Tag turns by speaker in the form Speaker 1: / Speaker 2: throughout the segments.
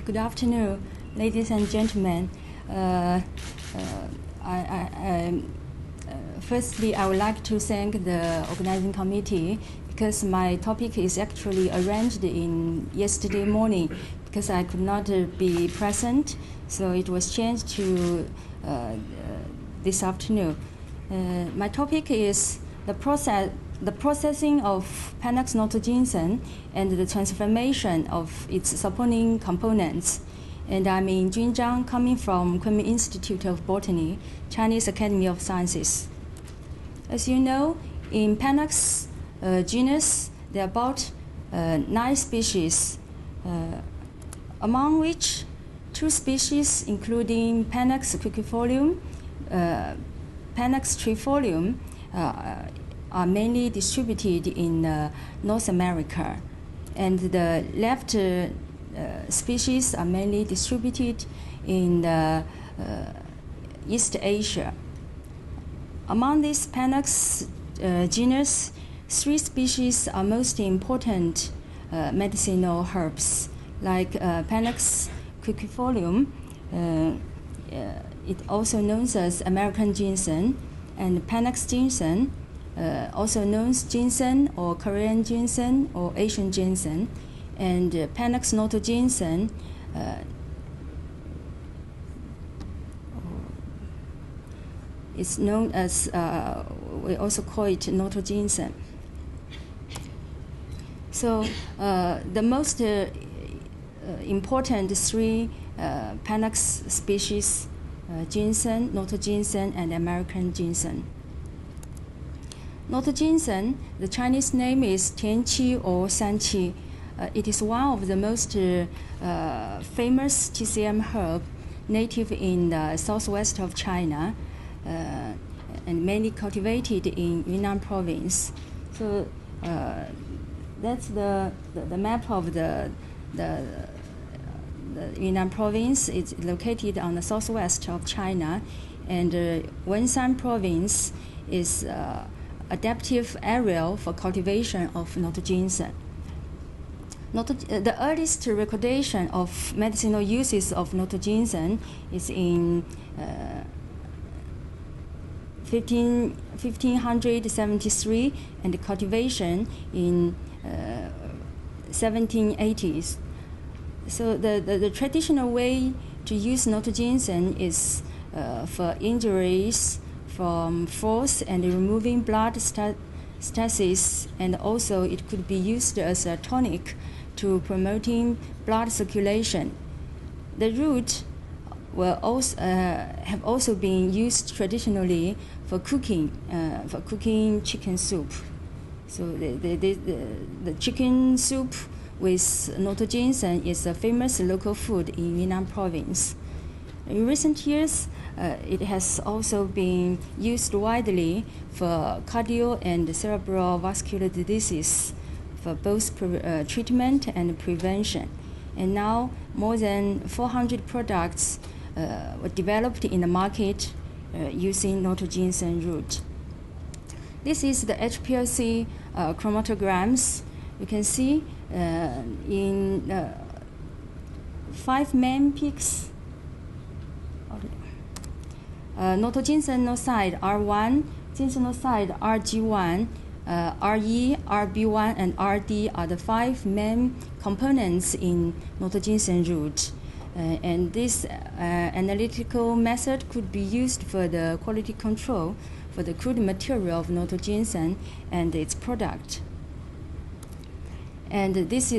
Speaker 1: Okay, good afternoon, ladies and gentlemen. Firstly, I would like to thank the organizing committee because my topic is actually arranged in yesterday morning because I could not be present, so it was changed to this afternoon. My topic is the processing of Panax Notoginseng and the transformation of its saponin components. And I'm Ying-Jun Zhang, coming from Kunming Institute of Botany, Chinese Academy of Sciences. As you know, in Panax genus, there are about 9 species, among which 2 species, including Panax quinquefolium, Panax trifolium, are mainly distributed in North America, and the left species are mainly distributed in East Asia. Among these Panax genus, 3 species are most important medicinal herbs, like Panax quinquefolium, it also known as American ginseng, and Panax ginseng, also known as ginseng or Korean ginseng or Asian ginseng, and Panax Notoginseng, it's known as, we also call it Notoginseng. So the most important 3 Panax species, ginseng, Notoginseng, and American ginseng. Notoginseng, the Chinese name is Tianqi or Sanqi. It is one of the most famous TCM herb native in the southwest of China and mainly cultivated in Yunnan province. So that's the map of the Yunnan province. It's located on the southwest of China, and Wenshan province is adaptive area for cultivation of Notoginseng. The earliest recordation of medicinal uses of Notoginseng is in 1573, and the cultivation in 1780s. So the traditional way to use Notoginseng is for injuries from falls and removing blood stasis, and also it could be used as a tonic to promoting blood circulation. The root will also have also been used traditionally for cooking chicken soup. So the chicken soup with Notoginseng is a famous local food in Yunnan province. In recent years, it has also been used widely for cardio and cerebral vascular diseases for both treatment and prevention. And now more than 400 products were developed in the market using Notoginseng root. This is the Hplc Chromatograms. You can see in 5 main peaks. Notoginseng R1, ginsenoside Rg1, Re, Rb1, and Rd are the 5 main components in Notoginseng root. And this analytical method could be used for the quality control for the crude material of Notoginseng and its product. And this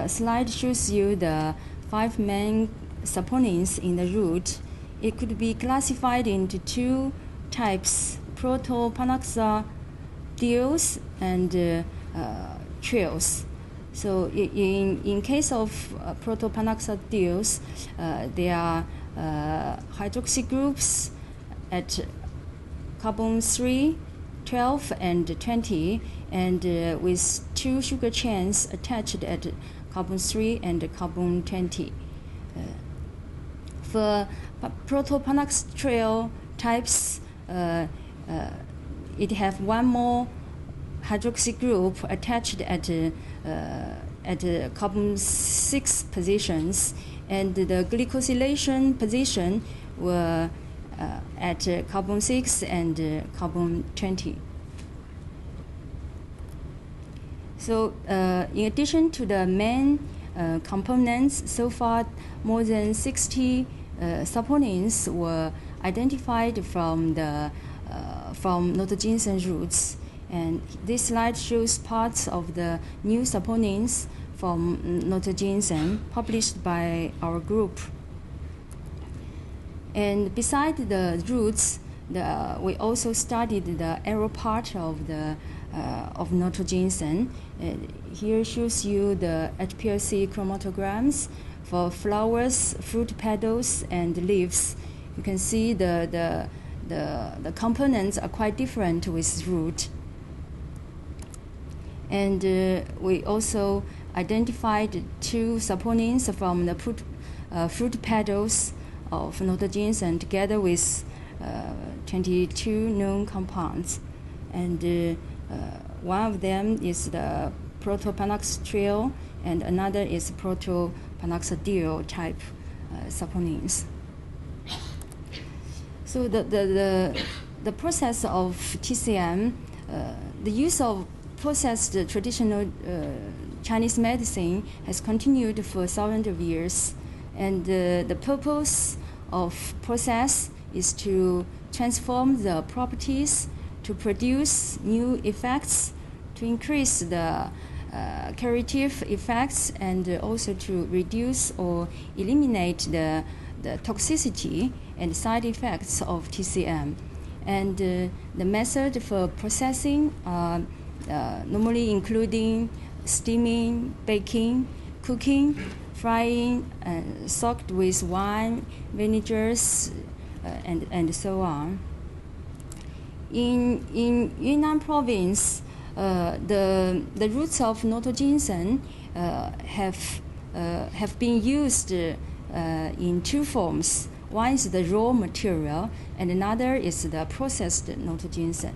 Speaker 1: slide shows you the 5 main saponins in the root. It could be classified into 2 types, proto-panaxadiols and trios. So in case of proto-panaxadiols, there are hydroxy groups at carbon 3, 12, and 20, and with 2 sugar chains attached at carbon 3 and carbon 20. For proto-panaxatriol types, it have 1 more hydroxy group attached at carbon 6 positions, and the glycosylation position were at carbon 6 and carbon 20. So in addition to the main components, so far more than 60 saponins were identified from Notoginseng roots. And this slide shows parts of the new saponins from Notoginseng published by our group. And beside the roots, we also studied the arrow part of Notoginseng. Here shows you the Hplc chromatograms for flowers, fruit petals, and leaves. You can see the components are quite different with root. And we also identified 2 saponins from the fruit petals of Notoginseng together with 22 known compounds. And one of them is the proto-Panax trio, and another is proto-Panaxadiol type saponins. So the process of TCM, the use of processed traditional Chinese medicine has continued for thousands of years, and the purpose of process is to transform the properties, to produce new effects, to increase the curative effects, and also to reduce or eliminate the toxicity and side effects of TCM. And the method for processing normally including steaming, baking, cooking, frying, soaked with wine, vinegars, and so on. In Yunnan province, the roots of Notoginseng have been used in 2 forms. One is the raw material, and another is the processed Notoginseng.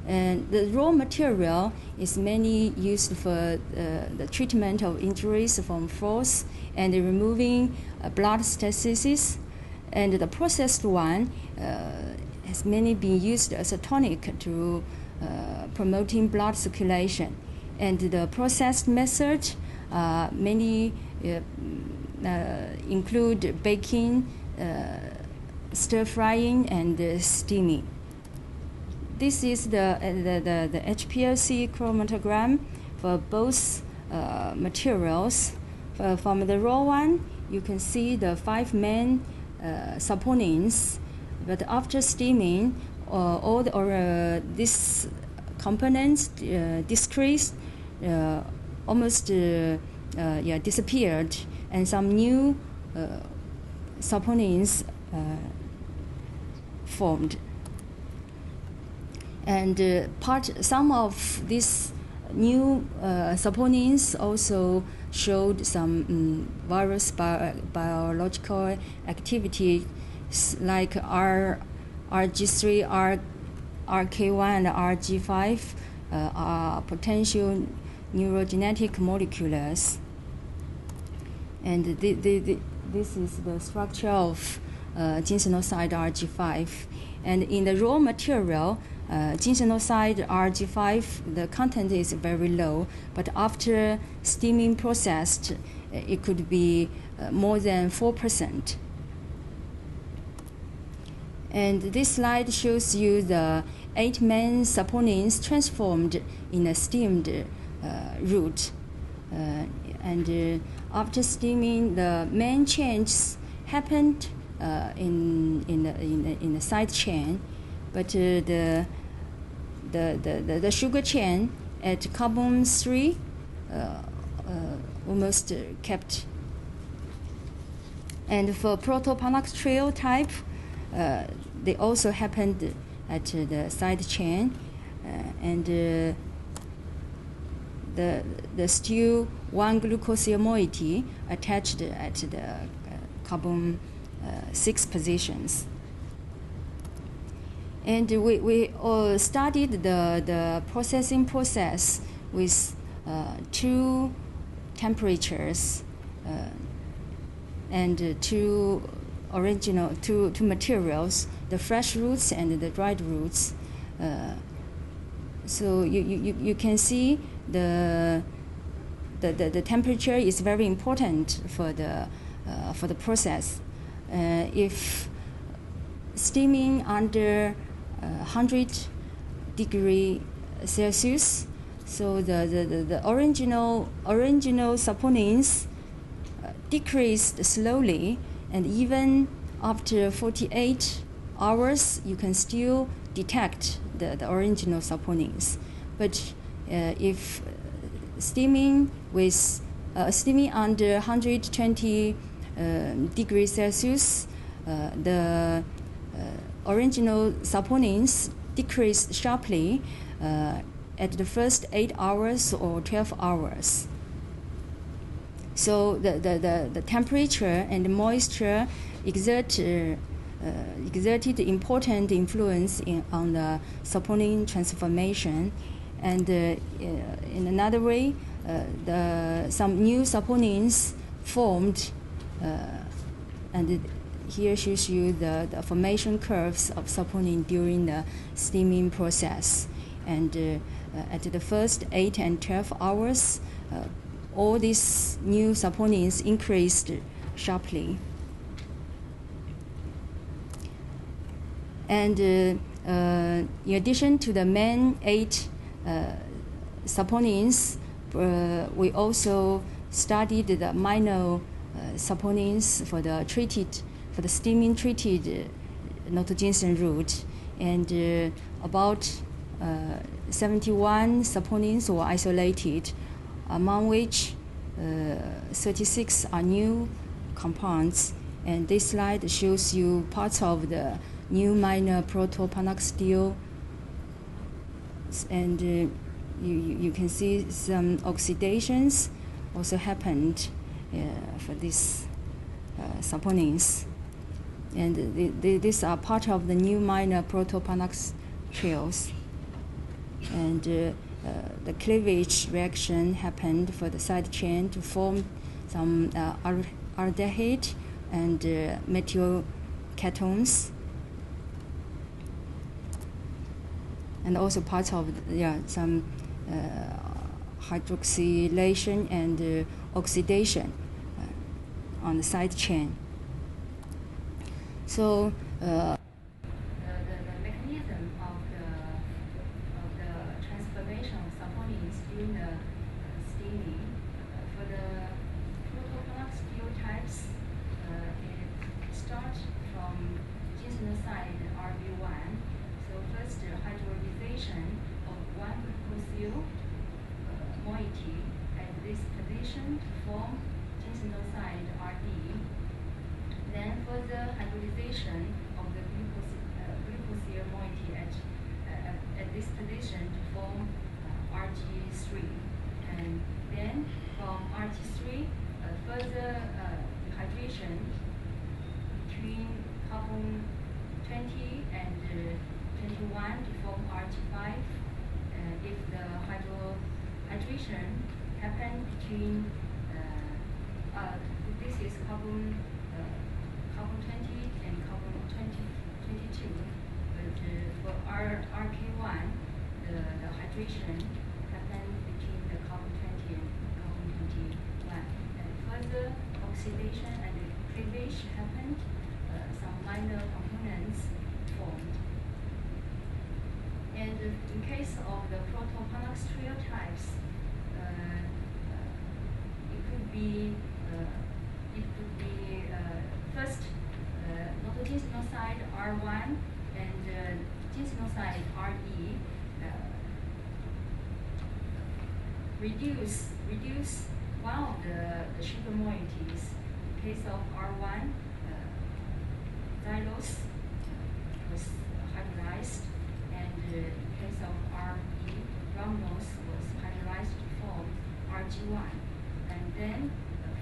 Speaker 1: And the raw material is mainly used for the treatment of injuries from falls and removing blood stasis. And the processed one has mainly been used as a tonic to promoting blood circulation. And the processed method mainly include baking, stir frying, and steaming. This is the Hplc Chromatogram for both materials. From the raw one, you can see the 5 main saponins, but after steaming, all these components decreased, almost disappeared, and some new saponins formed. And some of these new saponins also showed some various biological activity, like Rg3, Rk1 and Rg5 are potential neurogenetic molecules. And this is the structure of ginsenoside Rg5. And in the raw material, ginsenoside Rg5, the content is very low, but after steaming processed, it could be more than 4%. And this slide shows you the 8 main saponins transformed in a steamed route. And after steaming, the main changes happened in the side chain, but the sugar chain at carbon 3 almost kept. And for proto-Panax trio type, they also happened at the side chain, and the still 1 glucosyl moiety attached at the carbon 6 positions. And we studied the processing process with 2 temperatures. and two materials, the fresh roots and the dried roots. So you can see the temperature is very important for the process. If steaming under 100 degree Celsius, so the original saponins decreased slowly, and even after 48 hours, you can still detect the original saponins. But if steaming under 120 degrees Celsius, the original saponins decreased sharply at the first 8 hours or 12 hours. So the temperature and the moisture exerted important influence on the saponin transformation. And in another way, some new saponins formed, and here shows you the formation curves of saponin during the steaming process. And at the first 8 and 12 hours, all these new saponins increased sharply. And in addition to the main 8 saponins, we also studied the minor saponins for the steaming treated Notoginseng root, and about 71 saponins were isolated, among which 36 are new compounds. And this slide shows you parts of the new minor proto-Panax steel, and you can see some oxidations also happened for these saponins. And these are part of the new minor proto-Panax trails. And the cleavage reaction happened for the side chain to form some aldehyde and methyl ketones, and also parts of some hydroxylation and oxidation on the side chain. So the mechanism of the transformation of saponins during the steaming for the proto-Panax steel types, it starts from ginseng Rb1. So first, hydrolyzation of one glucosyl moiety at this position to form ginseng Rd. Then further hydrolyzation of the glucosyl moiety at this position to form Rg3. And then from Rg3, further dehydration between carbon 20 and 21 to form Rg5. If the hydration happened between, this is carbon 20 and carbon 22, but for Rk1, the hydration happened between the carbon 20 and carbon 21. And further oxidation and cleavage happened, some minor components formed. And in case of the proto-Panax trio types, it could be first Notoginseng R1 and ginseng Re reduce one of the sugar moieties. In case of R1, xylose was hydrolyzed, and in case of Re, rhamnose was hydrolyzed to form Rg1. And then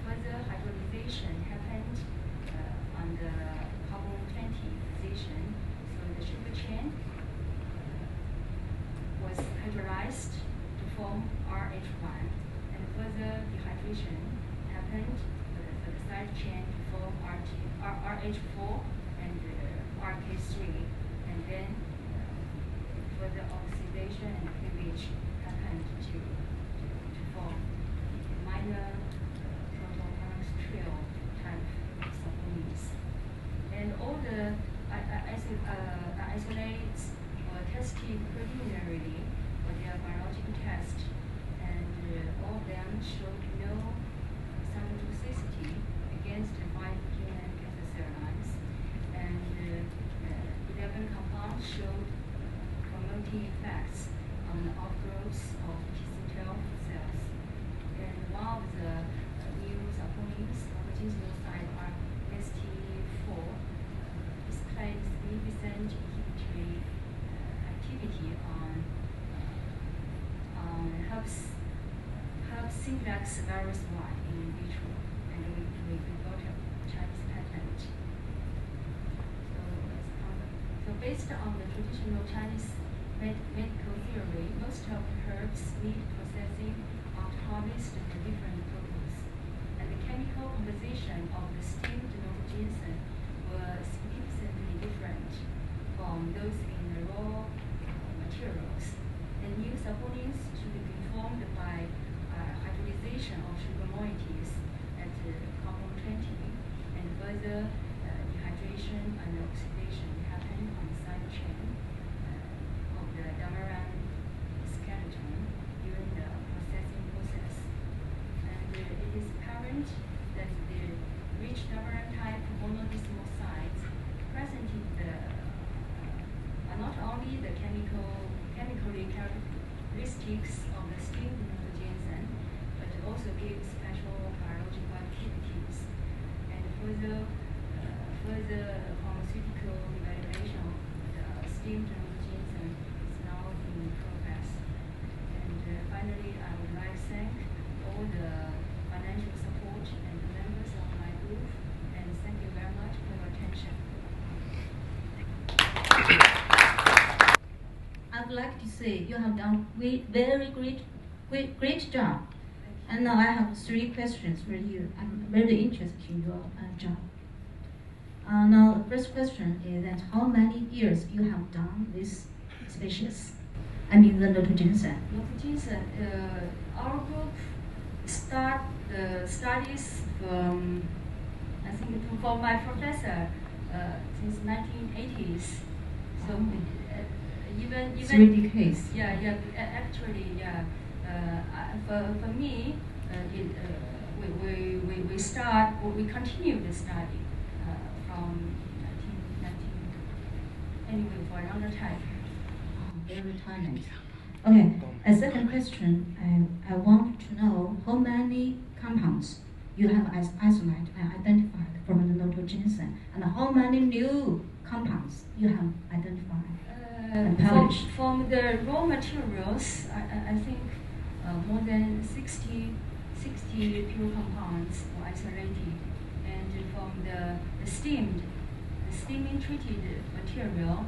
Speaker 1: further hydrolyzation happened on the carbon 20 position. So the sugar chain was hydrolyzed to form RH1. And further dehydration happened for the side chain to form Rh4 and Rk3, and then further oxidation and cleavage happened to form minor proto-Panax trio type saponins. And all the isolates were tested preliminarily for their biological test, and all of them showed no cytotoxicity against 5 human cancer cell lines, and 11 compounds showed promoting effects on the outgrowths of TC12 cells. And one of the new saponins, Notoginseng ST4, displayed significant inhibitory activity on herpes simplex virus 1 in vitro, and we got a Chinese patent. So based on the traditional Chinese medical theory, most of the herbs need processing after harvest for different purposes, and the chemical composition of the steamed Notoginseng were significantly different from those in the raw materials. The new saponins should be formed by hydrolyzation of sugar moieties at carbon 20, and further dehydration and oxidation happen on the side chain of the dammarane skeleton during the processing process. And it is apparent that the rich dammarane-type monodecimal sites present in the are not only the chemically characteristics of the steamed Notoginseng, but also give special biological activities. And further pharmaceutical evaluation of the steamed Notoginseng is now in progress. And finally, I would like to thank all the financial support and the members of my group, and thank you very much for your attention.
Speaker 2: I'd like to say you have done very great job. And now I have 3 questions for you. I'm very interested in your job. Now the first question is that how many years you have done this species? I mean the Notoginseng.
Speaker 1: Notoginseng, our group start the studies from, I think, from my professor since 1980s. So even
Speaker 2: 3 decades.
Speaker 1: Yeah. Actually, yeah. For me, we continue the study from 19 anyway for a longer time.
Speaker 2: Very talent. Okay. A second question, I want to know how many compounds you have isolated and identified from the Notoginseng, and how many new compounds you have identified and published.
Speaker 1: From the raw materials, I think more than 60 pure compounds were isolated, and from the steaming treated material,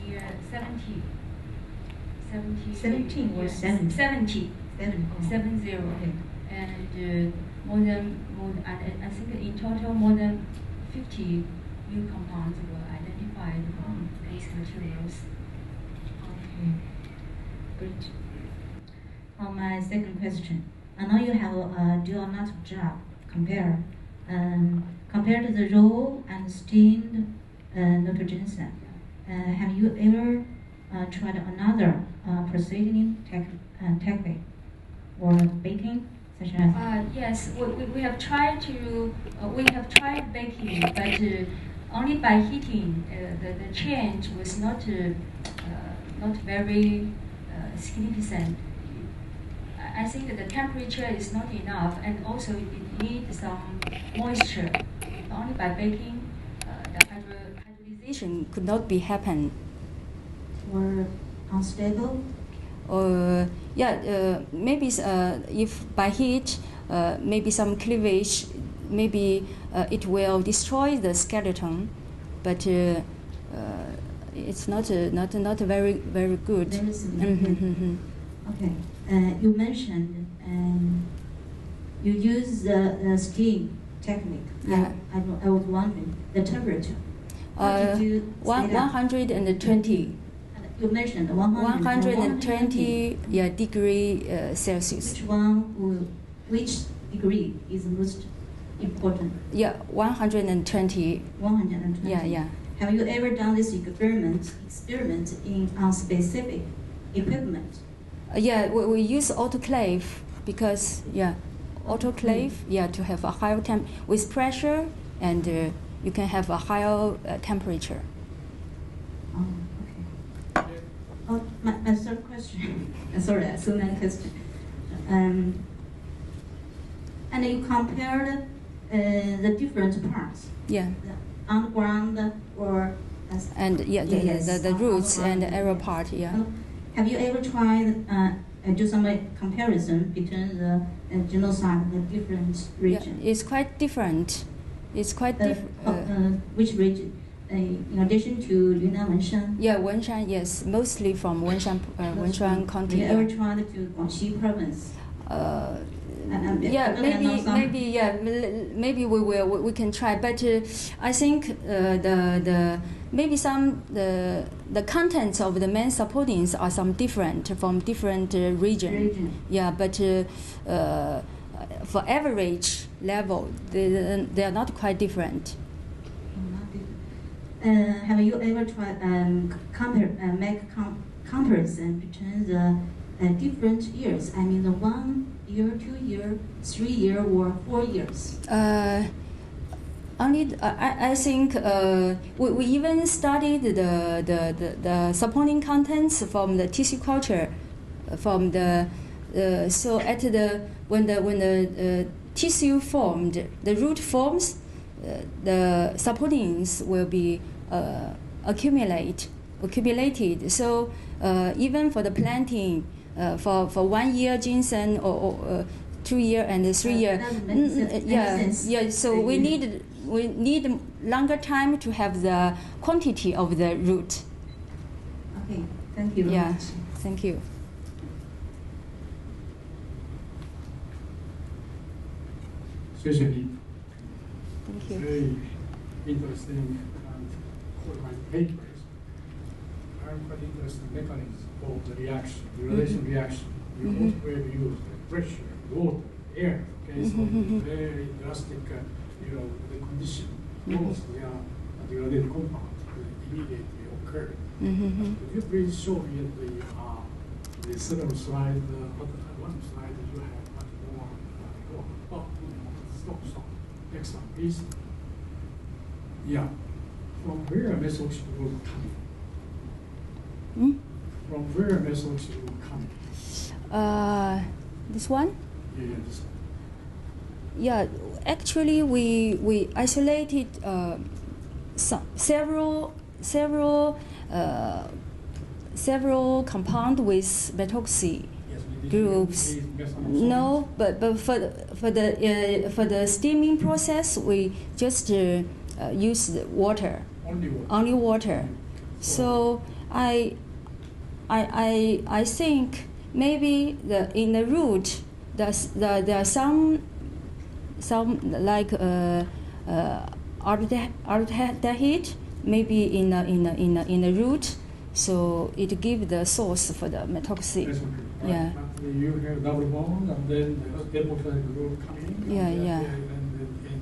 Speaker 1: near 70
Speaker 2: or 70?
Speaker 1: 70. 70.
Speaker 2: Okay.
Speaker 1: And more than I think in total more than 50 new compounds were identified from these materials.
Speaker 2: Okay, great. My second question. I know you have a dual nut job compared to the raw and steamed Notoginseng. Have you ever tried another proceeding technique or baking, such as?
Speaker 1: Yes, we have tried baking, but only by heating. The change was not very significant. I think that the temperature is not enough, and also it needs some moisture. Only by baking, the hydrolyzation could not be happen.
Speaker 2: Or unstable?
Speaker 1: Or maybe if by heat, maybe some cleavage, maybe it will destroy the skeleton, but it's not very good.
Speaker 2: Very significant. Okay. You mentioned you use the steam technique.
Speaker 1: Yeah.
Speaker 2: I was wondering the temperature. What did you say that?
Speaker 1: 120.
Speaker 2: You mentioned 120
Speaker 1: degree Celsius.
Speaker 2: Which degree is most important?
Speaker 1: Yeah, 120.
Speaker 2: 120.
Speaker 1: Yeah.
Speaker 2: Have you ever done this experiment on specific equipment?
Speaker 1: Yeah, we use autoclave because autoclave to have a higher temp with pressure, and you can have a higher temperature.
Speaker 2: Oh, okay. Oh, my third question. Sorry, so many questions. And you compared the different parts.
Speaker 1: Yeah.
Speaker 2: The underground or
Speaker 1: the roots and the aerial part. Yeah.
Speaker 2: Have you ever tried do some comparison between the genocide in the different regions?
Speaker 1: Yeah, it's quite different. It's quite different.
Speaker 2: Which region? In addition to Yunnan, Wenshan?
Speaker 1: Yeah, Wenshan, yes, mostly from Wenshan County.
Speaker 2: Have you ever tried to Guangxi province?
Speaker 1: Maybe we can try, but I think the contents of the main saponins are some different from different region. Yeah, but for average level, they are not quite different.
Speaker 2: Have you ever tried make comparison between the different years? I mean, the 1 year, 2 year, 3 year, or 4 years?
Speaker 1: I think we even studied the saponin contents from the tissue culture, from the so at the when the tissue formed, the root forms, the saponins will be accumulated. So even for the planting, for 1 year ginseng or 2 year and 3 year, so we need longer time to have the quantity of the root.
Speaker 2: Okay, thank you very much.
Speaker 1: Thank you.
Speaker 3: Especially
Speaker 1: Thank you.
Speaker 3: very interesting and qualified papers. I'm quite interested in mechanisms of the reaction, the relation reaction. You also have used pressure, water, air. Okay, so very drastic, the condition. Both they are degraded compounds immediately occur. Could you please show me the second slide? One slide you have much more. Stop. Next one, please. Yeah. From where methods will come? From where methods will come?
Speaker 1: This one?
Speaker 3: Yeah, this one.
Speaker 1: Yeah, actually, we isolated several compound with methoxy groups. No, but for the steaming process, we just use water. Only water. So I think maybe in the root there are some like aldehyde maybe in the root, so it gives the source for the methoxy.
Speaker 3: Right.
Speaker 1: Yeah.
Speaker 3: But you have double bond and then the depoxide group coming.
Speaker 1: Yeah.
Speaker 3: And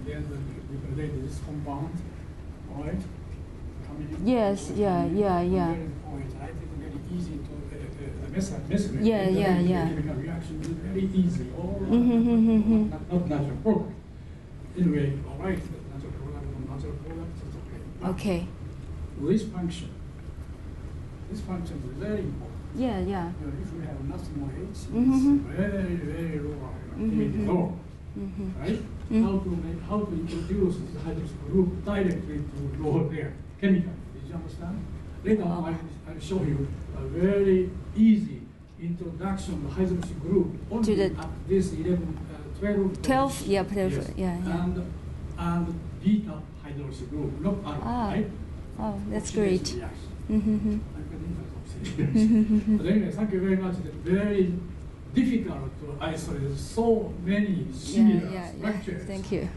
Speaker 3: then you relate this compound, all right? Coming.
Speaker 1: Yes. Yeah.
Speaker 3: Very point. I think very easy to measurement.
Speaker 1: Yeah.
Speaker 3: Chemical reaction is very easy. Not natural product. Anyway, all right. Natural product is okay. But
Speaker 1: Okay.
Speaker 3: This function is very important.
Speaker 1: Yeah.
Speaker 3: If we have nothing more H, it's very low. Right? How to introduce this hydroxyl group directly to lower there chemically? Did you understand? Later on, I'll show you a very easy introduction of the hydroxyl group only
Speaker 1: to
Speaker 3: at this 12.
Speaker 1: Yeah.
Speaker 3: Yes.
Speaker 1: Yeah.
Speaker 3: And beta hydroxyl group, not alpha, right?
Speaker 1: Oh, that's great.
Speaker 3: But anyway, thank you very much. It's very difficult to isolate so many similar structures.
Speaker 1: Thank you.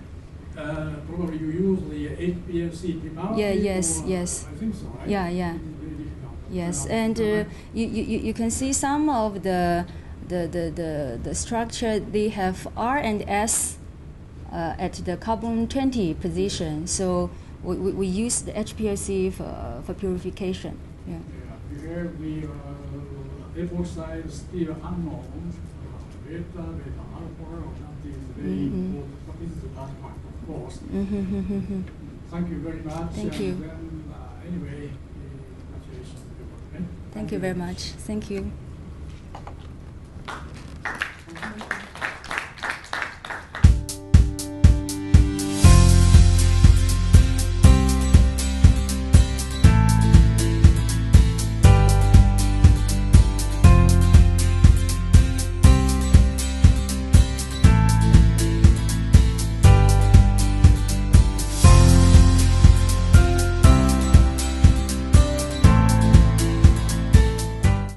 Speaker 3: probably you use the Hplc Chromatogram.
Speaker 1: Yeah, yes, yes.
Speaker 3: I think so, right?
Speaker 1: Yeah, yeah.
Speaker 3: It's very difficult.
Speaker 1: Yes, and you can see some of the structure, they have R and S at the carbon 20 position. So we use the Hplc for purification. Yeah.
Speaker 3: Yeah. Here the epoch size still unknown. Beta, alpha, or something is very important. But this is the last one, of course. Thank you very much.
Speaker 1: Thank you.
Speaker 3: And then, anyway, congratulations.
Speaker 1: Thank you very much. Thank you.